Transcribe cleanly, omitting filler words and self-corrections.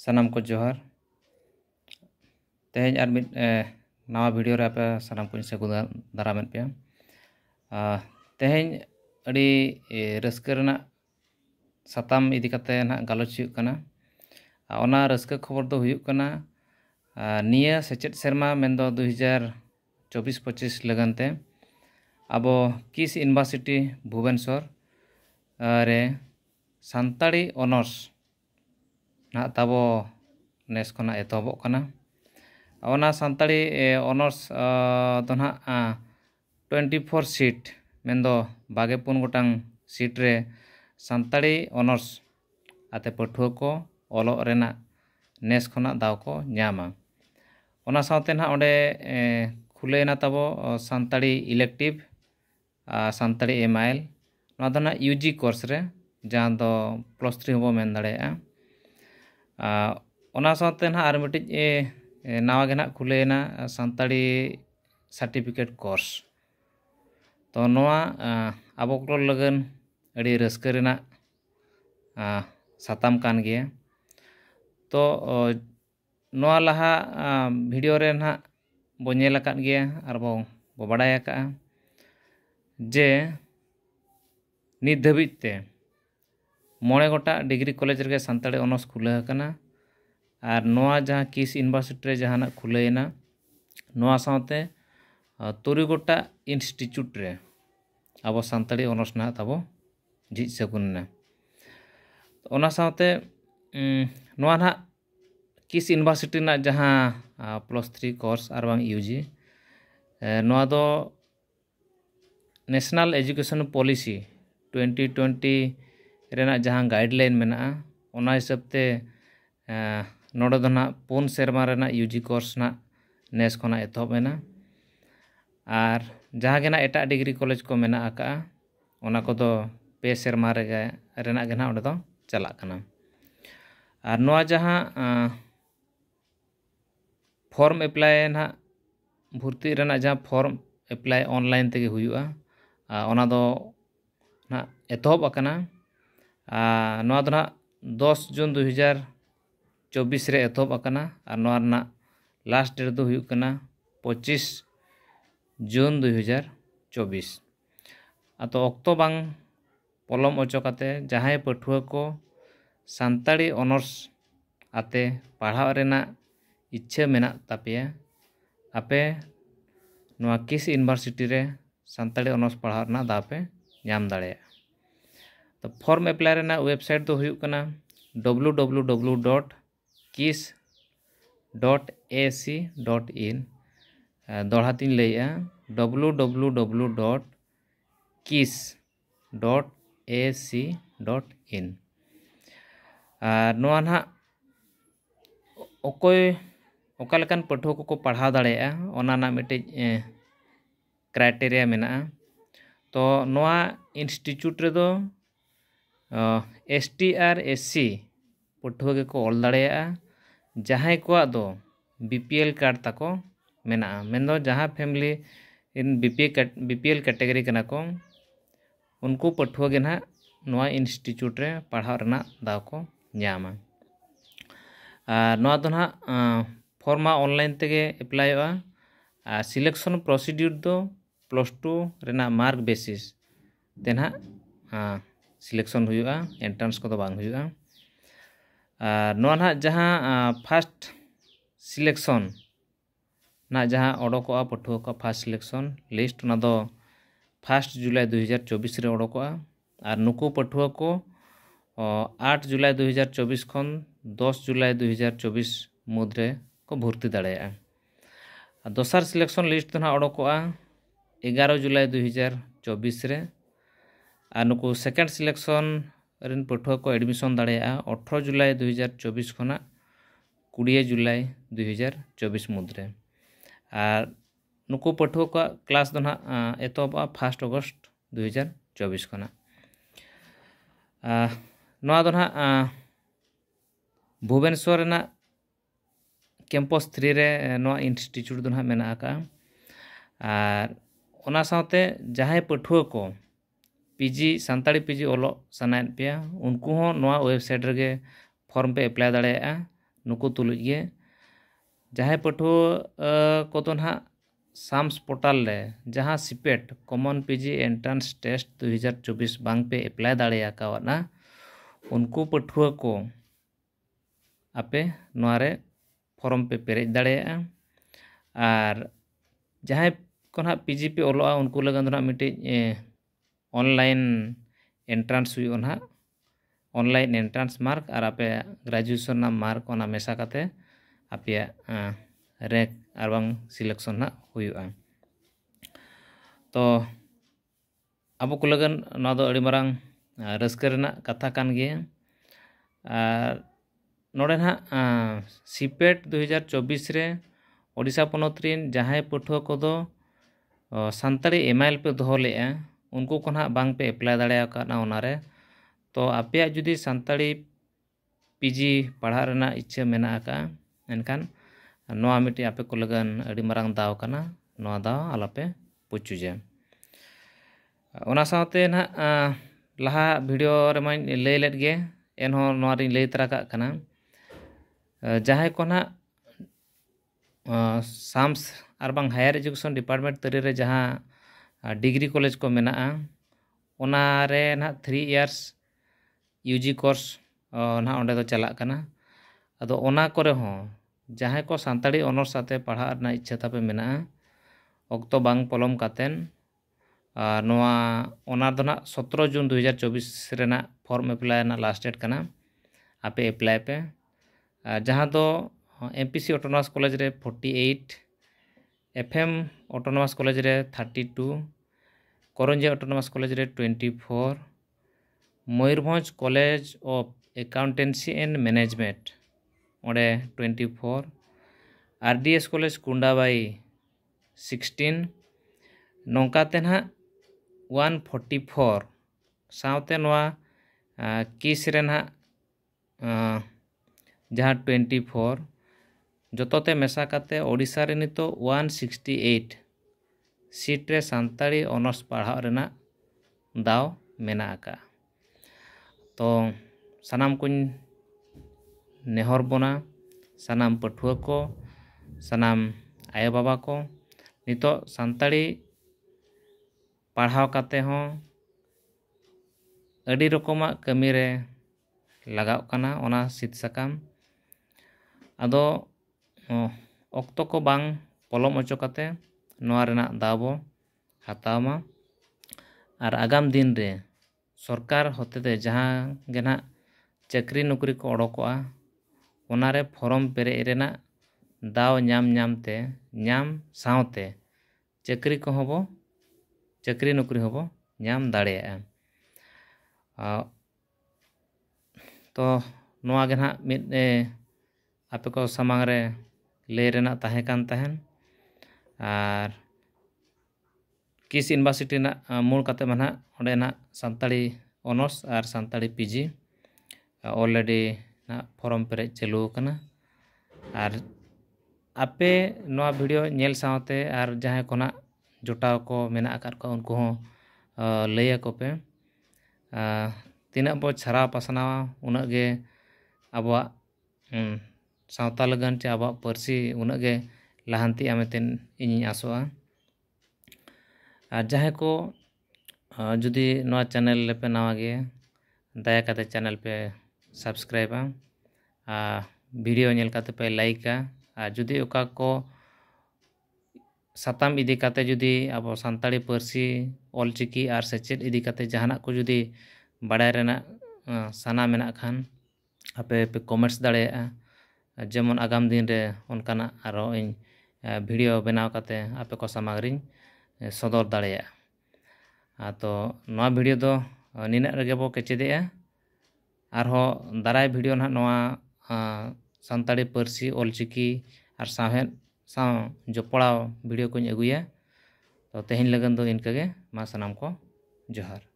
सानाम को जोहार तेज और मिड नवा वीडियो रे पे सानाम को से दारामें पे तेज अड़ी रस्करना साताम इदी कते ना गालोच हुयुग कना ओना रस्क खबर दो हुयुग कना निया सेचेट सेरमा मेंदो 2024-25 लगनते अबो किस यूनिवर्सिटी भुवनेश्वर रे सान्ताड़ी ऑनर्स ना तबो नेस खना एतहबो कना ओना सान्ताड़ी ऑनर्स तो ना 24 सीट मेंदो 24 गोटांग सीट रे सान्ताड़ी ऑनर्स आते पठुआ को ओलो रेना नेस खना दाव को न्यामा ओना सावते ना ओंडे खुलेना तबो सान्ताड़ी इलेक्टिव सान्ताड़ी एमआईएल नोआ दो ना यूजी कोर्स रे जहां दो +3 होबो मेन दाड़ेया ओना सावते ना आर मिटिज नावा गे ना खुलेना सान्ताड़ी सर्टिफिकेट कोर्स तो नोआ आबो को लगन अड़ी रस्क रेना साताम कान गया तो नोआ लहा वीडियो रे ना बो नेल आकाद गया आर बो बाडाय आका जे नित धाबिज ते 9 गोटा डिग्री कॉलेज रे सान्ताड़ी ऑनर्स खुले हकना और नोआ जहाँ किस यूनिवर्सिटी रे जहाना खुलेना नोआ सावते 3 गोटा इंस्टीट्यूट रे अब सान्ताड़ी ऑनर्स ना तबो झिज सगुनना ओना सावते नोआ ना किस यूनिवर्सिटी ना जहाँ +3 कोर्स और बांग यूजी नोआ दो नेशनल एजुकेशन पॉलिसी 2020 रेना जहाँ गाइडलाइन मेना ओना हिसाब ते नोडे दो ना 4 सेरमा रेना यूजी कोर्स ना नेस खना एतहब एना और जहाँ गेना एटा डिग्री कॉलेज को मेना आका ओना को दो 2 सेरमा रेना गेना ओडे दो चला कना और नोआ जहाँ फॉर्म अप्लाई ना भर्ती रेना जहाँ फॉर्म अप्लाई ऑनलाइन तेगे हुयुआ ओना दो ना एतहब अकना नोआ दो ना 10 जून 2024 रे एतहब अकना और नोआ ना लास्ट डेट दो हुयुग कना 25 जून 2024 तो अक्तो बांग पलम ओचो काते जहां पठुआ को सान्ताड़ी ऑनर्स आते पढ़ाव रेना इच्छा मेना तापेया आपे नोआ किस यूनिवर्सिटी रे सान्ताड़ी ऑनर्स पढ़ाव रेना दापे ᱧᱟᱢ दाड़ेया तो फॉर्म अप्लाई रेना वेबसाइट दो हुयुग कना www.kis.ac.in दोहरा तीन लैया www.kis.ac.in नोआ ना ओकोय ओकालकन पठुआ को पढ़ाव दाड़ेया ओना ना मिटेज क्राइटेरिया मेना तो नोआ इंस्टीट्यूट रे दो ST और SC पठुआ के को ऑल दाड़ेया जहां को दो BPL कार्ड तको मेना मेनो जहां फैमिली इन BPL कैटेगरी कना को उनको पठुआ के ना नोआ इंस्टीट्यूट रे पढ़ाव रेना दाव को न्यामा नोआ दो ना फॉर्मा ऑनलाइन तेगे अप्लाईवा सिलेक्शन प्रोसीड्यूर दो +2 रेना मार्क बेसिस तेना सिलेक्शन हुआ एंट्रेंस को बांग हुआ नोआ ना जहाँ फर्स्ट सिलेक्शन ना जहाँ ओडोकोआ पठुआ को फर्स्ट सिलेक्शन लिस्ट ना दो 1 जुलाई 2024 रे ओडोकोआ और नुकु पठुआ को 8 जुलाई 2024 खन 10 जुलाई 2024 मुद्रे को भर्ती दाड़ेया दोसर सिलेक्शन लिस्ट ना ओडोकोआ 11 जुलाई 2024 रे और नुकु सेकेंड सिलेक्शन रिन पठुआ को एडमिशन दाड़ेया 18 जुलाई 2024 खना 20 जुलाई 2024 मुद्रे और नुकु पठुआ को क्लास दो ना एतहबा 1 अगस्त 2024 खना नोआ दो ना भुवनेश्वर रेना कैंपस 3 रे नोआ इंस्टीट्यूट दो ना मेना आका और ओना सावते जहां पठुआ को PG सान्ताड़ी PG ओलो सनायन पे उनको हो नोआ वेबसाइट रे फॉर्म पे अप्लाई दाड़ेया नुकु तुलुज गे जहाँ पठुआ कोदो नाग साम्स पोर्टल रे जहाँ CIPET common PG entrance test 2024 बांग पे अप्लाई दाड़े कावना उनको पठुआ को आपे नोरे फॉर्म पे पेरेज दाड़े और जहाँ को ना पीजी पे ओलोआ उनको लगन ना मिटे ऑनलाइन एंट्रेंस हुई ना ऑनलाइन एंट्रेंस मार्क और आपे ग्रेजुएशन ना मार्क ओना मेसा काते आपे रैंक और बांग सिलेक्शन ना हुआ तो अब को लगन ना दो अड़ी मारांग रस्क रेना कथा कान गे नोड़े ना सीपेट 2024 रे ओडिशा पोनोत रिन जहाँ पठुआ कोदो सानताड़ी एमआईएल पे दोहो लेआ उनको को ना बांग पे अप्लाई दाड़े ना ओनारे तो आपे जुदी सानताड़ी पीजी पढ़ा रेना इच्छा मेना का एनखान नोआ मिटे आपे को लगन अड़ी मारांग दाव काना नोआ दाव आलापे पुचुजे ओना साथे ना लहा वीडियो रे मा लई लेट गे एनहो नोआ रिन लई तरा का काना जहाँ को ना साम्स और बांग हायर एजुकेशन डिपार्टमेंट तरी रे जहाँ डिग्री कॉलेज को मेना ओना रे ना 3 इयर्स यूजी कोर्स ना ओंडे दो चला काना अदो ओना करे हो जहाँ को सानताड़ी ऑनर्स साथे पढ़ा ना इच्छा तापे मेना अक्तो बांग पलम कातेन नोआ ओना दो ना 17 जून 2024 रेना फॉर्म अप्लाई ना लास्ट डेट काना आपे अप्लाई पे जहाँ दो एमपीसी ऑटोनोमस कॉलेज रे 48 एफएम ऑटोनोमस कॉलेज रे 32 करंजिया ऑटोनोमस कॉलेज रे 24 Mayurbhanj college of accountancy and management ओडे 24 आरडीएस कॉलेज कुंडाबाई 16 नौकाते ना 144 सावते नोआ किस रे ना जहाँ 24 जोतोते मेसा काते ओडिशा रे नितो 168 सीट रे सानताड़ी ऑनर्स पढ़ा रेना दाव मेना का तो सनाम कुन नेहर बोना सनाम पठुआ को सनाम आयो बाबा को नितो सानताड़ी पढ़ाव काते हों अड़ी रकमा कमी रे लगाव काना ओना सीट साकाम अदो ऑक्तो को बांग पलम ओचो काते नोआ रेना दावो हतावमा और आगाम दिन रे सरकार होते जहाँ गे ना चाकरी नौकरी को ओडोकोआ ओनारे फॉर्म पेरे रेना दाव नामते नाम सावते चाकरी को होबो चाकरी नौकरी होबो नाम दाड़ेया तो नोआ गे ना मिद आपे को सामांग रे लय रेना ताहे कान ताहेन और किस यूनिवर्सिटी ना मूल काते माना ओंडे ना सानताड़ी ऑनर्स और सानताड़ी पीजी ऑलरेडी ना फॉर्म पेरे चालू काना और आपे नोआ वीडियो नेल सावते और जहाँ को ना जोटाव को मेना आकार को उनको लय को पे तीना बो छारा पासनावा उना गे आबवा सावता लगन चे आबवा परसी उना गे लाहांती आमेतेन इनी आसोआ और जहाँ को जुदी नोआ चैनल पे नवा गे दया काते चैनल पे सब्सक्राइबा वीडियो नेल काते पे लाइका और जुदी ओका को साताम इदी काते जुदी अब सानताड़ी परसी ऑलचिकी और सेचेद इदी काते जहाना को जुदी बाड़ाय रेना साना मेना खान आपे पे कमेंट्स दाड़ेया जेमन आगाम दिन रे उनकाना आरो इन वीडियो बनाव काते आपे को सामग्री सदर दाड़ेया तो नोआ वीडियो दो निना रगे बो केचेदेया आरो दाराय वीडियो ना नोआ सानताड़ी परसी ऑलचिकी और साहेद साव जोपड़ाव वीडियो को अगुया तो तेहन लगन दो इनका गे मा सनाम को जोहार।